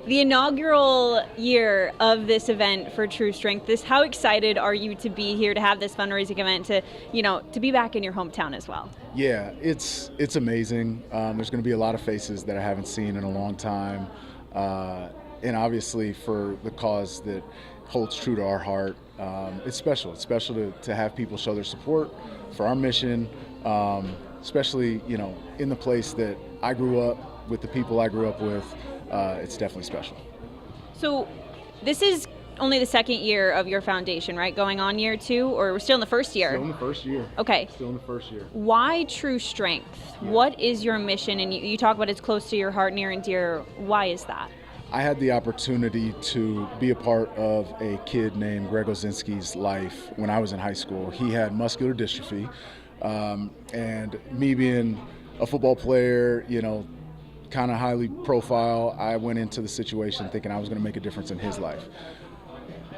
The inaugural year of this event for True Strength, how excited are you to be here, to have this fundraising event, to be back in your hometown as well? Yeah, it's amazing. There's going to be a lot of faces that I haven't seen in a long time, and obviously for the cause that holds true to our heart, it's special. It's special to have people show their support for our mission, especially in the place that I grew up with, the people I grew up with. It's definitely special. So this is only the second year of your foundation, right? Going on year two, or we're still in the first year? Still in the first year. Okay. Still in the first year. Why True Strength? Yeah. What is your mission? And you talk about it's close to your heart, near and dear. Why is that? I had the opportunity to be a part of a kid named Greg Ozinski's life when I was in high school. He had muscular dystrophy, and me being a football player, kind of highly profile, I went into the situation thinking I was going to make a difference in his life.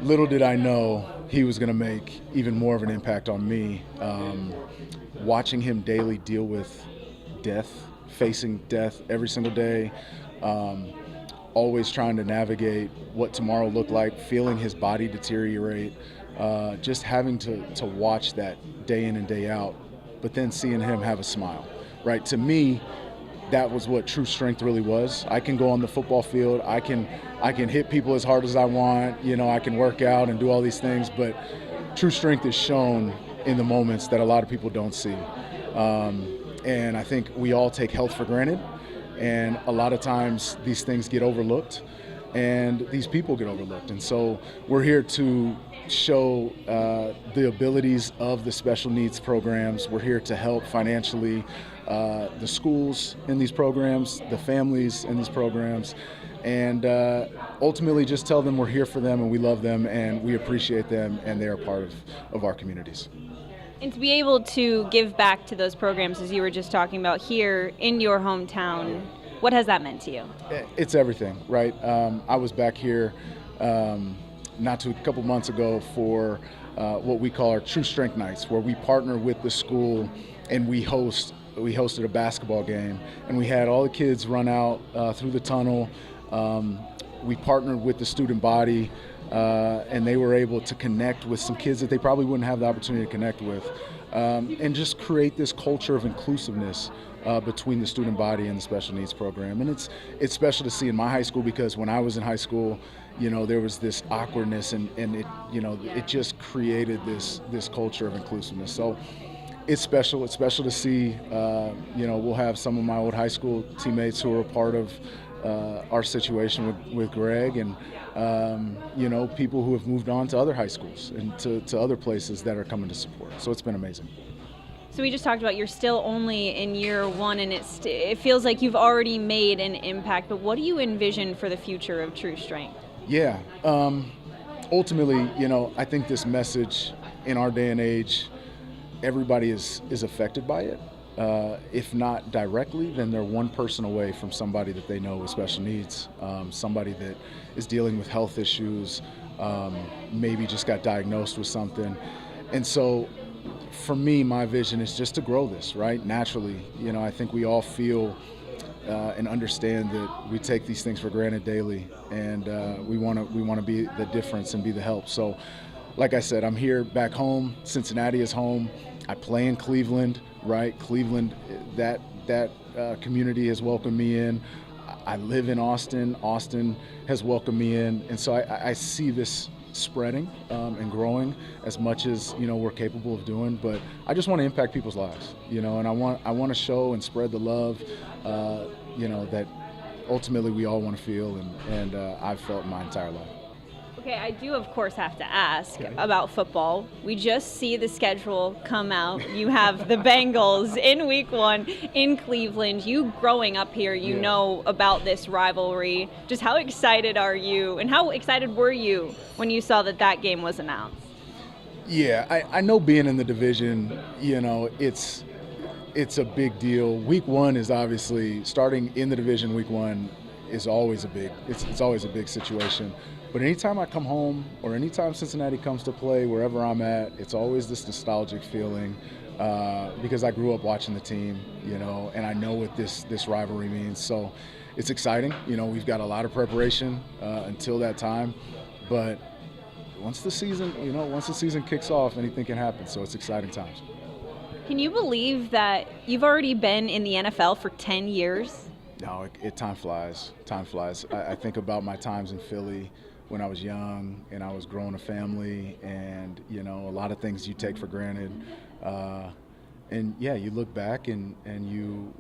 Little did I know he was going to make even more of an impact on me. Watching him daily deal with death, facing death every single day, always trying to navigate what tomorrow looked like, feeling his body deteriorate, just having to watch that day in and day out, but then seeing him have a smile, right? To me, that was what True Strength really was. I can go on the football field, I can hit people as hard as I want, I can work out and do all these things, but True Strength is shown in the moments that a lot of people don't see. And I think we all take health for granted, and a lot of times these things get overlooked and these people get overlooked. And so we're here to show the abilities of the special needs programs. We're here to help financially the schools in these programs, the families in these programs, and ultimately just tell them we're here for them and we love them and we appreciate them and they're a part of our communities. And to be able to give back to those programs, as you were just talking about here in your hometown, what has that meant to you? It's everything, right? I was back here a couple months ago for what we call our True Strength Nights, where we partner with the school and we hosted a basketball game, and we had all the kids run out through the tunnel. We partnered with the student body, and they were able to connect with some kids that they probably wouldn't have the opportunity to connect with, and just create this culture of inclusiveness between the student body and the special needs program. And it's special to see in my high school, because when I was in high school, there was this awkwardness, and it just created this culture of inclusiveness. So it's special. It's special to see. We'll have some of my old high school teammates who are a part of our situation with Greg, and people who have moved on to other high schools and to other places that are coming to support. So it's been amazing. So we just talked about you're still only in year one, and it feels like you've already made an impact. But what do you envision for the future of True Strength? Yeah. Ultimately, I think this message in our day and age, everybody is affected by it. If not directly, then they're one person away from somebody that they know with special needs, somebody that is dealing with health issues, maybe just got diagnosed with something. And so for me, my vision is just to grow this, right? Naturally, I think we all feel and understand that we take these things for granted daily, and we want to be the difference and be the help. So like I said, I'm here back home. Cincinnati is home. I play in Cleveland, right? Cleveland, that community has welcomed me in. I live in Austin. Austin has welcomed me in. And so I see this spreading and growing as much as we're capable of doing. But I just want to impact people's lives, and I want to show and spread the love, that ultimately we all want to feel, and I've felt my entire life. Okay, I do, of course, have to ask about football. We just see the schedule come out. You have the Bengals in week 1 in Cleveland. You growing up here, you know about this rivalry. Just how excited are you, and how excited were you when you saw that game was announced? Yeah, I know being in the division, it's a big deal. Week 1 is obviously, starting in the division week 1 is always it's always a big situation. But anytime I come home, or anytime Cincinnati comes to play, wherever I'm at, it's always this nostalgic feeling because I grew up watching the team, and I know what this rivalry means. So it's exciting. You know, we've got a lot of preparation until that time, but once the season kicks off, anything can happen. So it's exciting times. Can you believe that you've already been in the NFL for 10 years? No, time flies. Time flies. I think about my times in Philly when I was young and I was growing a family, and you know, a lot of things you take for granted. And yeah, you look back and you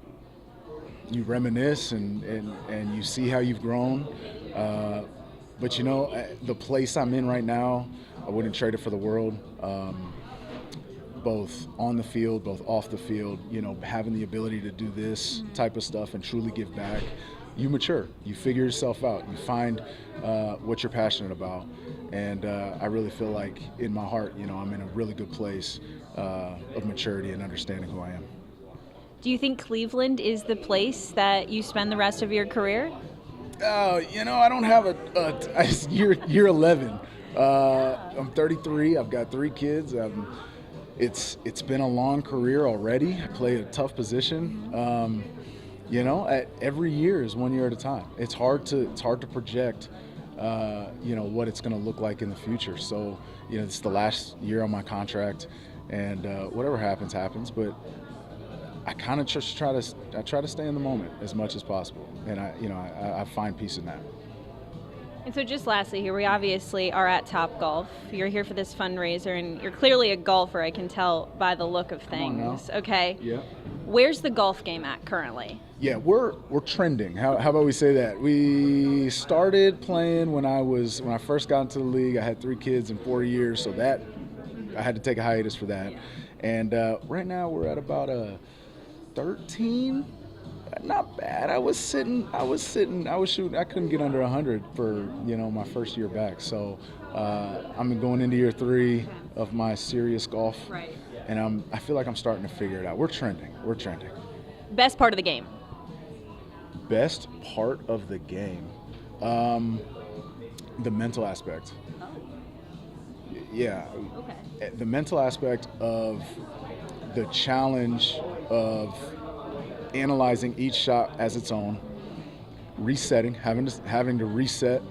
reminisce and you see how you've grown. But you know, the place I'm in right now, I wouldn't trade it for the world. Both on the field, both off the field, you know, having the ability to do this type of stuff and truly give back, you mature, you figure yourself out, you find what you're passionate about. And I really feel like in my heart, you know, I'm in a really good place of maturity and understanding who I am. Do you think Cleveland is the place that you spend the rest of your career? You know, I don't have year 11. I'm 33, I've got 3 kids. It's been a long career already. I play a tough position. You know, every year is 1 year at a time. It's hard to project, you know, what it's going to look like in the future. So, you know, it's the last year on my contract, and whatever happens, happens. But I kind of just try to stay in the moment as much as possible, and I find peace in that. And so just lastly here, we obviously are at Topgolf. You're here for this fundraiser, and you're clearly a golfer, I can tell by the look of things. Okay. Yeah. Where's the golf game at currently? Yeah, we're trending. How about we say that? We started playing when I first got into the league. I had 3 kids in 4 years, so that I had to take a hiatus for that. And right now we're at about a 13. Not bad. I was shooting. I couldn't get under 100 for, you know, my first year back. So I'm going into year 3 of my serious golf, right? And I feel like I'm starting to figure it out. We're trending. Best part of the game? Best part of the game, the mental aspect. Oh. Yeah. Okay. The mental aspect of the challenge of analyzing each shot as its own, resetting, having to reset.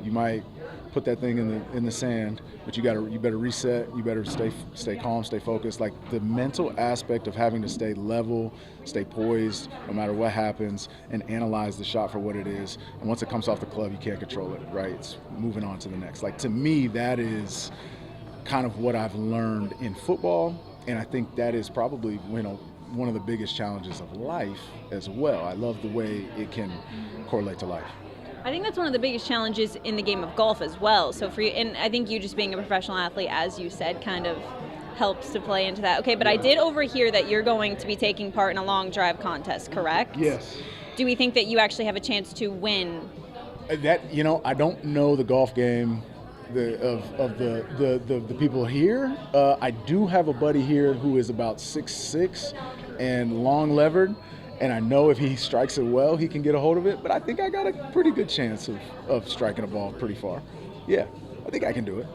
You might put that thing in the sand, but you better reset. You better stay calm, stay focused. Like the mental aspect of having to stay level, stay poised, no matter what happens, and analyze the shot for what it is. And once it comes off the club, you can't control it. Right? It's moving on to the next. Like to me, that is kind of what I've learned in football, and I think that is probably, you know, one of the biggest challenges of life as well. I love the way it can correlate to life. I think that's one of the biggest challenges in the game of golf as well. So for you, and I think you just being a professional athlete, as you said, kind of helps to play into that. Okay, but I did overhear that you're going to be taking part in a long drive contest, correct? Yes. Do we think that you actually have a chance to win? That, you know, I don't know the golf game of the people here. I do have a buddy here who is about 6'6" and long levered, and I know if he strikes it well, he can get a hold of it. But I think I got a pretty good chance of striking a ball pretty far. Yeah, I think I can do it.